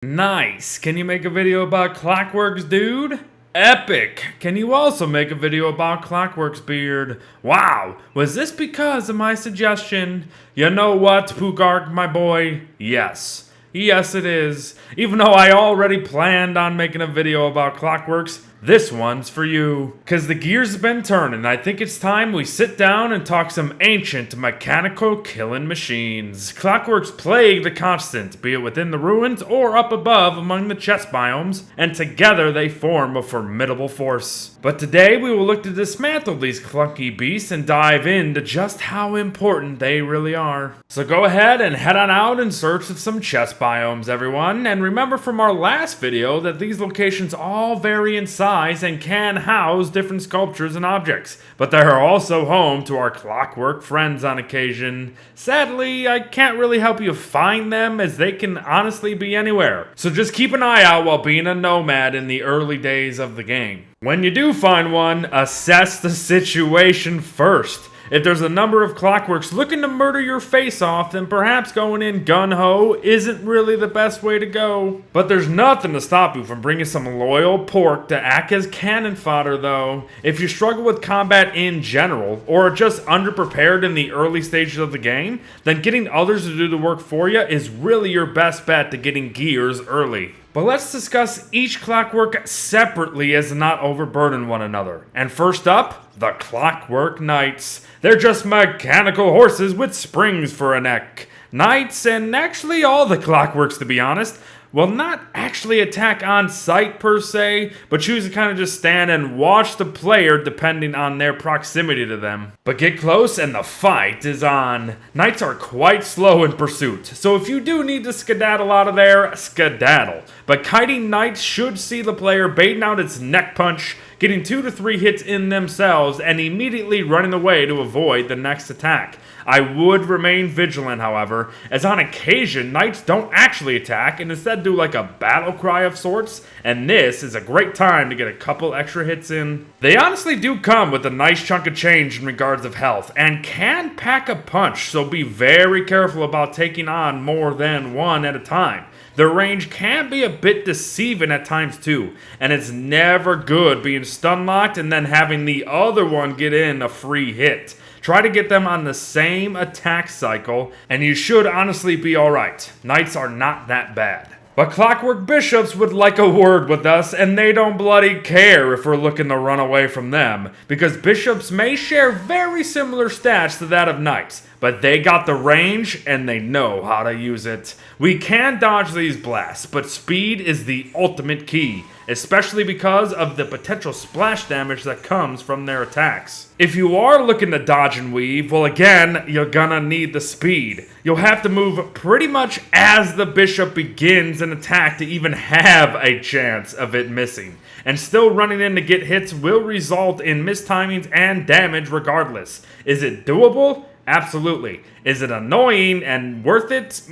Nice. Can you make a video about Clockworks, dude? Epic. Can you also make a video about Clockworks beard? Wow. Was this because of my suggestion? You know what, Pugark, my boy? Yes. Yes, it is. Even though I already planned on making a video about Clockworks, this one's for you. Cause the gears have been turning. I think it's time we sit down and talk some ancient mechanical killing machines. Clockworks plague the constant, be it within the ruins or up above among the chest biomes, and together they form a formidable force. But today we will look to dismantle these clunky beasts and dive into just how important they really are. So go ahead and head on out in search of some chest biomes, everyone. And remember from our last video that these locations all vary in size and can house different sculptures and objects, but they are also home to our clockwork friends on occasion. Sadly, I can't really help you find them, as they can honestly be anywhere, so just keep an eye out while being a nomad in the early days of the game. When you do find one, assess the situation first. If there's a number of clockworks looking to murder your face off, then perhaps going in gun-ho isn't really the best way to go. But there's nothing to stop you from bringing some loyal pork to act as cannon fodder though. If you struggle with combat in general, or are just underprepared in the early stages of the game, then getting others to do the work for you is really your best bet to getting gears early. But let's discuss each clockwork separately as to not overburden one another. And first up, the Clockwork Knights. They're just mechanical horses with springs for a neck. Knights, and actually all the clockworks to be honest, will not actually attack on sight per se, but choose to kind of just stand and watch the player depending on their proximity to them. But get close and the fight is on. Knights are quite slow in pursuit, so if you do need to skedaddle out of there, skedaddle. But kiting knights should see the player baiting out its neck punch, getting 2 to 3 hits in themselves, and immediately running away to avoid the next attack. I would remain vigilant, however, as on occasion, knights don't actually attack and instead do like a battle cry of sorts, and this is a great time to get a couple extra hits in. They honestly do come with a nice chunk of change in regards of health, and can pack a punch, so be very careful about taking on more than one at a time. Their range can be a bit deceiving at times too, and it's never good being stun locked and then having the other one get in a free hit. Try to get them on the same attack cycle, and you should honestly be alright. Knights are not that bad. But Clockwork Bishops would like a word with us, and they don't bloody care if we're looking to run away from them, because Bishops may share very similar stats to that of Knights, but they got the range and they know how to use it. We can dodge these blasts, but speed is the ultimate key, especially because of the potential splash damage that comes from their attacks. If you are looking to dodge and weave, well again, you're gonna need the speed. You'll have to move pretty much as the bishop begins an attack to even have a chance of it missing. And still running in to get hits will result in mistimings and damage regardless. Is it doable? Absolutely. Is it annoying and worth it?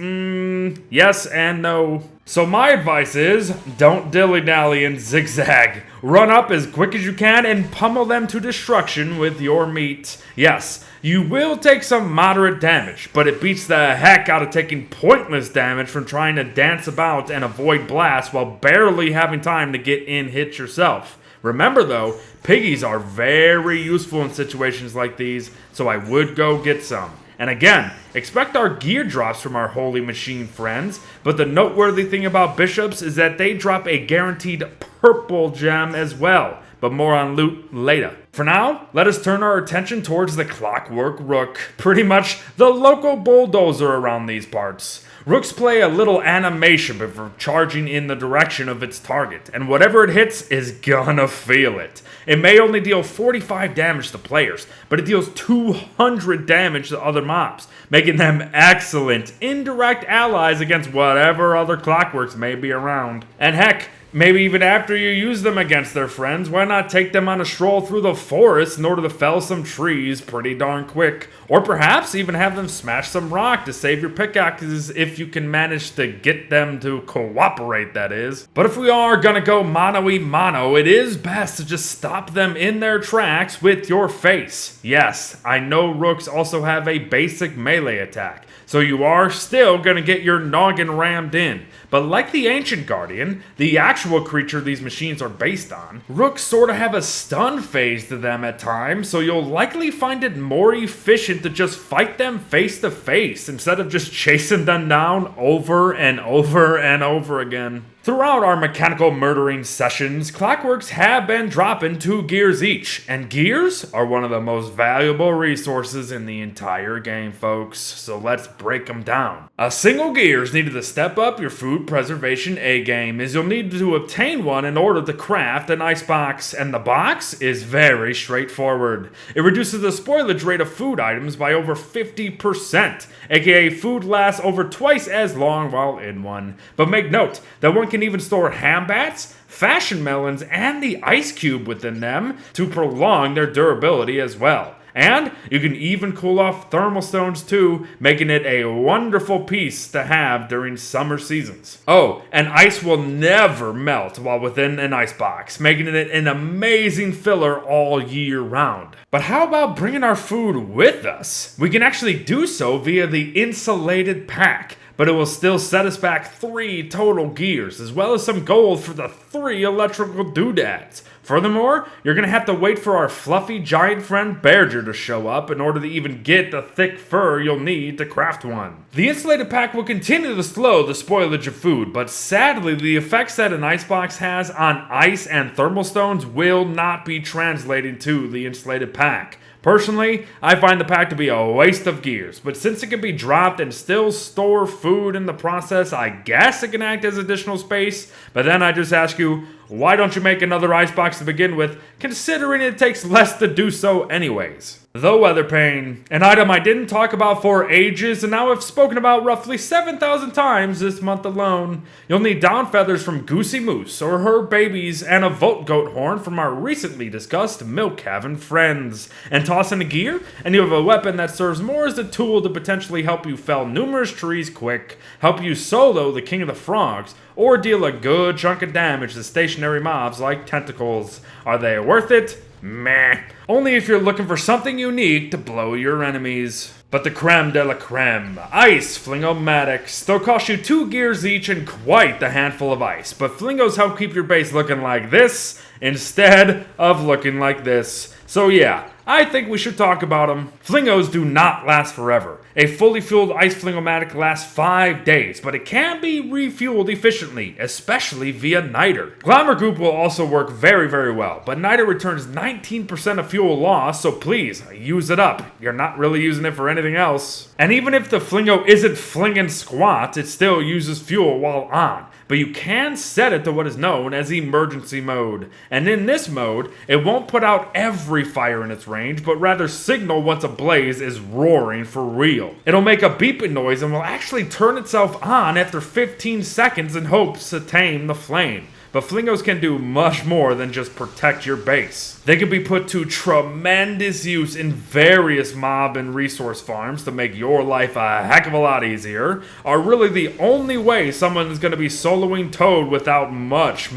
Yes and no. So my advice is, don't dilly-dally and zigzag. Run up as quick as you can and pummel them to destruction with your meat. Yes, you will take some moderate damage, but it beats the heck out of taking pointless damage from trying to dance about and avoid blasts while barely having time to get in hits yourself. Remember though, piggies are very useful in situations like these, so I would go get some. And again, expect our gear drops from our holy machine friends, but the noteworthy thing about bishops is that they drop a guaranteed purple gem as well, but more on loot later. For now, let us turn our attention towards the Clockwork Rook, pretty much the local bulldozer around these parts. Rooks play a little animation before charging in the direction of its target, and whatever it hits is gonna feel it. It may only deal 45 damage to players, but it deals 200 damage to other mobs, making them excellent indirect allies against whatever other clockworks may be around. And heck, Maybe even after you use them against their friends, why not take them on a stroll through the forest in order to fell some trees pretty darn quick? Or perhaps even have them smash some rock to save your pickaxes if you can manage to get them to cooperate, that is. But if we are gonna go mano-y-mano, it is best to just stop them in their tracks with your face. Yes, I know rooks also have a basic melee attack, so you are still gonna get your noggin rammed in. But like the Ancient Guardian, the actual creature these machines are based on, rooks sorta have a stun phase to them at times, so you'll likely find it more efficient to just fight them face to face instead of just chasing them down over and over and over again. Throughout our mechanical murdering sessions, Clockworks have been dropping 2 gears each, and gears are one of the most valuable resources in the entire game, folks, so let's break them down. A single gear is needed to step up your food preservation A-game, as you'll need to obtain one in order to craft an icebox, and the box is very straightforward. It reduces the spoilage rate of food items by over 50%, aka food lasts over twice as long while in one. But make note that one can even store ham bats, fashion melons, and the ice cube within them to prolong their durability as well. And you can even cool off thermal stones too, making it a wonderful piece to have during summer seasons. Oh, and ice will never melt while within an icebox, making it an amazing filler all year round. But how about bringing our food with us? We can actually do so via the insulated pack, but it will still set us back 3 total gears, as well as some gold for the 3 electrical doodads. Furthermore, you're going to have to wait for our fluffy giant friend Bearger to show up in order to even get the thick fur you'll need to craft one. The insulated pack will continue to slow the spoilage of food, but sadly the effects that an icebox has on ice and thermal stones will not be translating to the insulated pack. Personally, I find the pack to be a waste of gears, but since it can be dropped and still store food in the process, I guess it can act as additional space. But then I just ask you, why don't you make another icebox to begin with, considering it takes less to do so anyways? The weather pane, an item I didn't talk about for ages and now have spoken about roughly 7,000 times this month alone. You'll need down feathers from Goosey Moose or her babies and a Volt Goat horn from our recently discussed Milk Having friends. And toss in a gear, and you have a weapon that serves more as a tool to potentially help you fell numerous trees quick, help you solo the King of the Frogs, or deal a good chunk of damage to stationary mobs like tentacles. Are they worth it? Meh. Only if you're looking for something unique to blow your enemies. But the creme de la creme, Ice Flingomatics. They'll cost you 2 gears each and quite the handful of ice, but Flingos help keep your base looking like this instead of looking like this. So yeah, I think we should talk about them. Flingos do not last forever. A fully fueled Ice Flingomatic lasts 5 days, but it can be refueled efficiently, especially via Niter. Glamour Goop will also work very, very well, but Niter returns 19% of fuel loss, so please, use it up. You're not really using it for anything else. And even if the Flingo isn't flinging squat, it still uses fuel while on. But you can set it to what is known as emergency mode. And in this mode, it won't put out every fire in its range, but rather signal once a blaze is roaring for real. It'll make a beeping noise and will actually turn itself on after 15 seconds in hopes to tame the flame. But Flingos can do much more than just protect your base. They can be put to tremendous use in various mob and resource farms to make your life a heck of a lot easier, are really the only way someone is going to be soloing Toad without much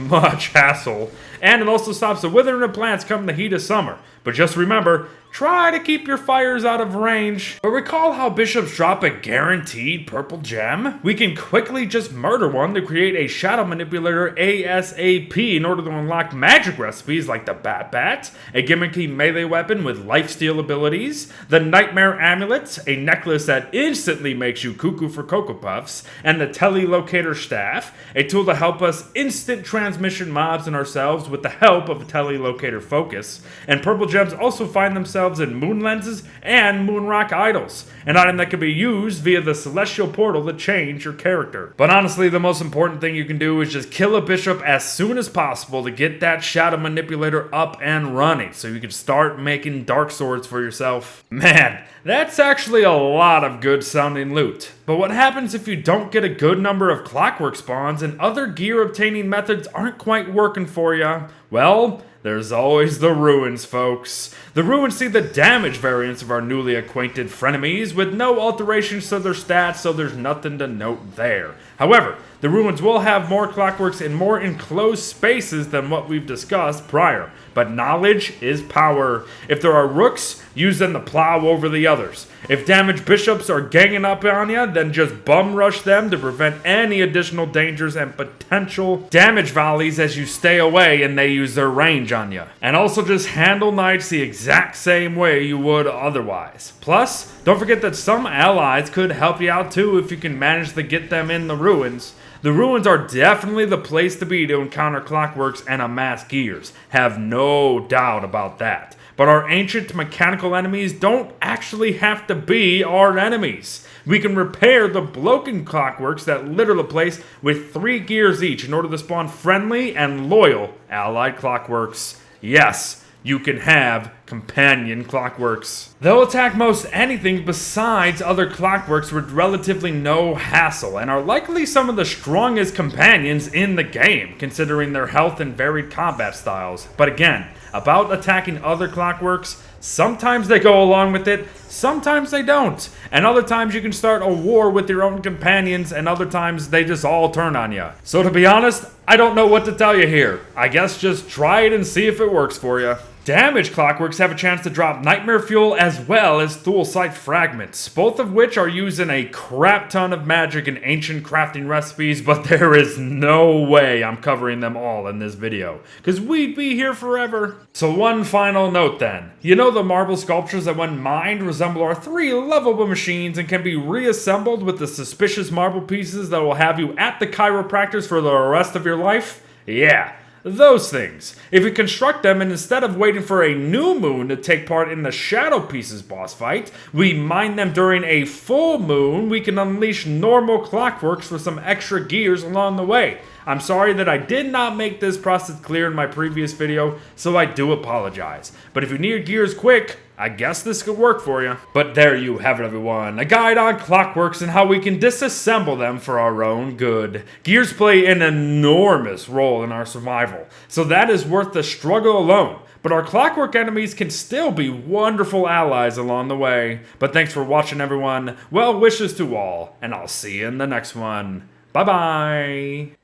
hassle. And it also stops the withering of plants come the heat of summer. But just remember, try to keep your fires out of range. But recall how bishops drop a guaranteed purple gem? We can quickly just murder one to create a shadow manipulator ASAP in order to unlock magic recipes like the Bat Bat, a gimmicky melee weapon with lifesteal abilities, the Nightmare Amulet, a necklace that instantly makes you cuckoo for Cocoa Puffs, and the Telelocator Staff, a tool to help us instant transmission mobs and ourselves with the help of a Telelocator Focus. And purple gems also find themselves in moon lenses and moon rock idols, an item that can be used via the celestial portal to change your character. But honestly, the most important thing you can do is just kill a bishop as soon as possible to get that shadow manipulator up and running so you can start making dark swords for yourself. Man, that's actually a lot of good sounding loot. But what happens if you don't get a good number of clockwork spawns and other gear obtaining methods aren't quite working for you? Well, there's always the ruins, folks. The ruins see the damage variance of our newly acquainted frenemies with no alterations to their stats, so there's nothing to note there. However, the ruins will have more clockworks in more enclosed spaces than what we've discussed prior. But knowledge is power. If there are rooks, use them to plow over the others. If damaged bishops are ganging up on you, then just bum rush them to prevent any additional dangers and potential damage volleys as you stay away and they use their range on you. And also just handle knights the exact same way you would otherwise. Plus, don't forget that some allies could help you out too if you can manage to get them in the ruins. The ruins are definitely the place to be to encounter clockworks and amass gears. Have no doubt about that. But our ancient mechanical enemies don't actually have to be our enemies. We can repair the broken clockworks that litter the place with 3 gears each in order to spawn friendly and loyal allied clockworks. Yes, you can have companion clockworks. They'll attack most anything besides other clockworks with relatively no hassle, and are likely some of the strongest companions in the game, considering their health and varied combat styles. But again, about attacking other clockworks, sometimes they go along with it, sometimes they don't. And other times you can start a war with your own companions, and other times they just all turn on you. So to be honest, I don't know what to tell you here. I guess just try it and see if it works for you. Damaged clockworks have a chance to drop nightmare fuel as well as Thule Sight fragments, both of which are used in a crap ton of magic and ancient crafting recipes, but there is no way I'm covering them all in this video, because we'd be here forever. So one final note then. You know the marble sculptures that when mined resemble our 3 lovable machines and can be reassembled with the suspicious marble pieces that will have you at the chiropractors for the rest of your life? Yeah. Those things. If we construct them and instead of waiting for a new moon to take part in the Shadow Pieces boss fight, we mine them during a full moon, we can unleash normal clockworks for some extra gears along the way. I'm sorry that I did not make this process clear in my previous video, so I do apologize. But if you need gears quick, I guess this could work for you. But there you have it, everyone. A guide on clockworks and how we can disassemble them for our own good. Gears play an enormous role in our survival, so that is worth the struggle alone. But our clockwork enemies can still be wonderful allies along the way. But thanks for watching, everyone. Well wishes to all, and I'll see you in the next one. Bye-bye.